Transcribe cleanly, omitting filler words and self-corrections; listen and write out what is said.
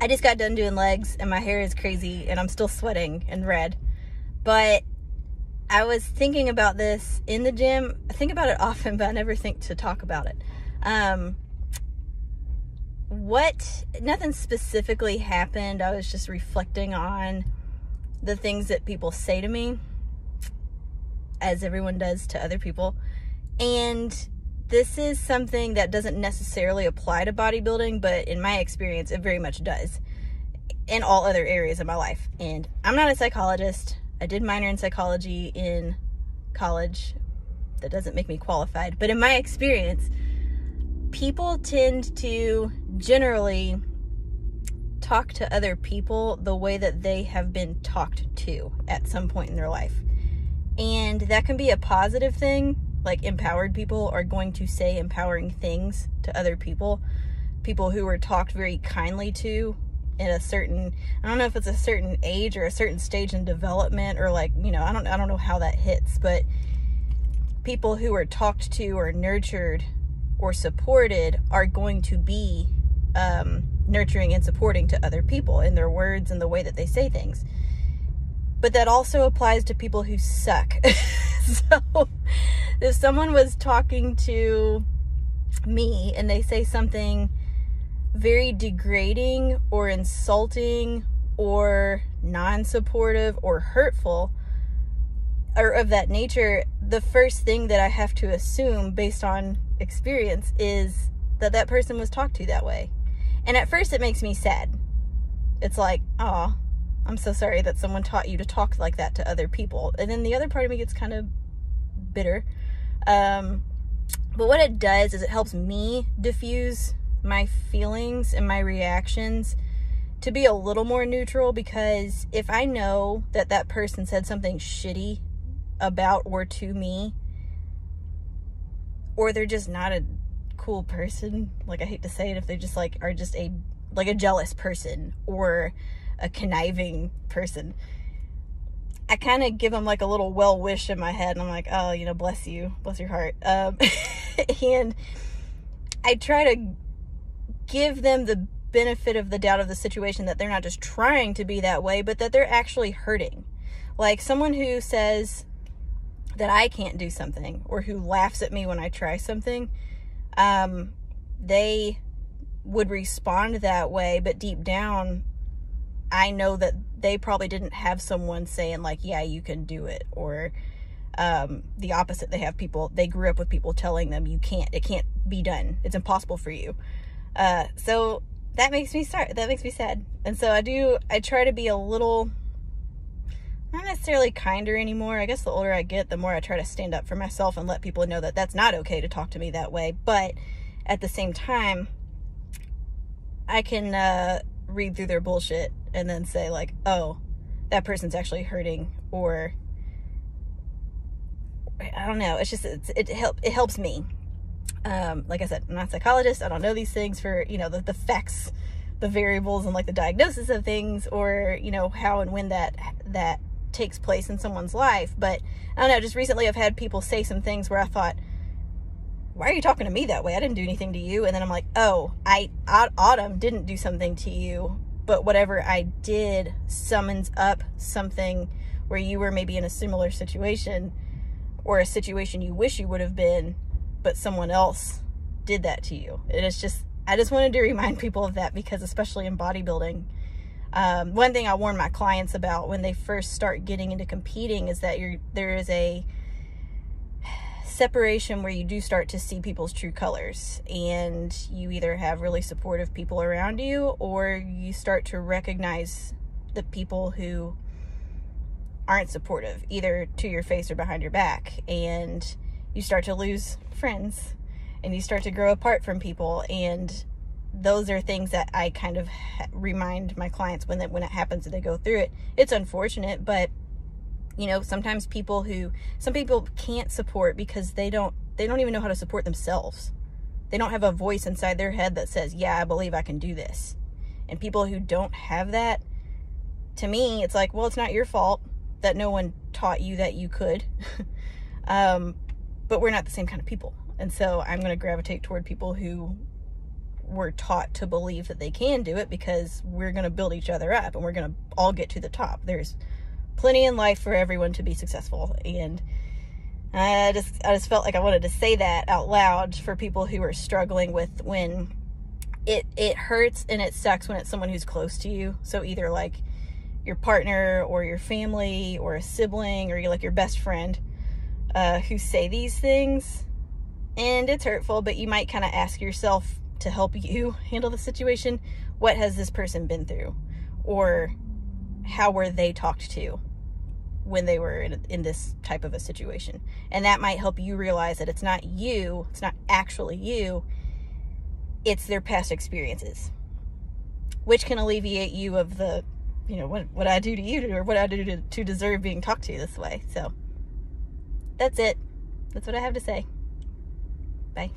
I just got done doing legs and my hair is crazy and I'm still sweating and red. But I was thinking about this in the gym. I think about it often, but I never think to talk about it. Nothing specifically happened. I was just reflecting on the things that people say to me, as everyone does to other people. And this is something that doesn't necessarily apply to bodybuilding, but in my experience, it very much does in all other areas of my life. And I'm not a psychologist. I did minor in psychology in college. That doesn't make me qualified. But in my experience, people tend to generally talk to other people the way that they have been talked to at some point in their life. And that can be a positive thing. Like, empowered people are going to say empowering things to other people. People who were talked very kindly to in a certain, I don't know if it's a certain age or a certain stage in development, or like, you know, I don't know how that hits, but people who are talked to or nurtured or supported are going to be nurturing and supporting to other people in their words and the way that they say things. But that also applies to people who suck. So if someone was talking to me and they say something very degrading or insulting or non-supportive or hurtful or of that nature, the first thing that I have to assume based on experience is that that person was talked to that way. And at first it makes me sad. It's like, oh, I'm so sorry that someone taught you to talk like that to other people. And then the other part of me gets kind of bitter. But what it does is it helps me diffuse my feelings and my reactions to be a little more neutral, because if I know that that person said something shitty about or to me, or they're just not a cool person, like, I hate to say it, if they just like are just a jealous person or a conniving person, I kind of give them like a little well wish in my head, and I'm like, oh, you know, bless you, bless your heart. And I try to give them the benefit of the doubt of the situation, that they're not just trying to be that way, but that they're actually hurting. Like, someone who says that I can't do something, or who laughs at me when I try something, they would respond that way, but deep down I know that they probably didn't have someone saying like, yeah, you can do it, or the opposite. They grew up with people telling them it can't be done, it's impossible for you. So that makes me sad. And so I try to be a little, not necessarily kinder anymore. I guess the older I get, the more I try to stand up for myself and let people know that that's not okay to talk to me that way. But at the same time, I can read through their bullshit and then say like, oh, that person's actually hurting, or I don't know. It's just, it helps me. Like I said, I'm not a psychologist. I don't know these things for, you know, the facts, the variables, and like the diagnosis of things, or, you know, how and when that takes place in someone's life. But I don't know, just recently I've had people say some things where I thought, why are you talking to me that way? I didn't do anything to you. And then I'm like, oh, Autumn didn't do something to you, but whatever I did summons up something where you were maybe in a similar situation, or a situation you wish you would have been, but someone else did that to you. And it's just, I just wanted to remind people of that, because especially in bodybuilding, one thing I warn my clients about when they first start getting into competing is that there is a separation where you do start to see people's true colors, and you either have really supportive people around you, or you start to recognize the people who aren't supportive, either to your face or behind your back, and you start to lose friends, and you start to grow apart from people. And those are things that I kind of remind my clients when it happens and they go through it. It's unfortunate, but you know, sometimes some people can't support because they don't even know how to support themselves. They don't have a voice inside their head that says, yeah, I believe I can do this. And people who don't have that, to me, it's like, well, it's not your fault that no one taught you that you could. But we're not the same kind of people. And so I'm going to gravitate toward people who we're taught to believe that they can do it, because we're going to build each other up and we're going to all get to the top. There's plenty in life for everyone to be successful. And I just felt like I wanted to say that out loud for people who are struggling with when it hurts and it sucks when it's someone who's close to you. So either like your partner or your family or a sibling or like your best friend who say these things, and it's hurtful, but you might kind of ask yourself to help you handle the situation, what has this person been through, or how were they talked to when they were in this type of a situation. And that might help you realize that it's not you, it's not actually you, it's their past experiences, which can alleviate you of the, you know, what I do to you, or what I do to deserve being talked to this way. So that's it. That's what I have to say. Bye.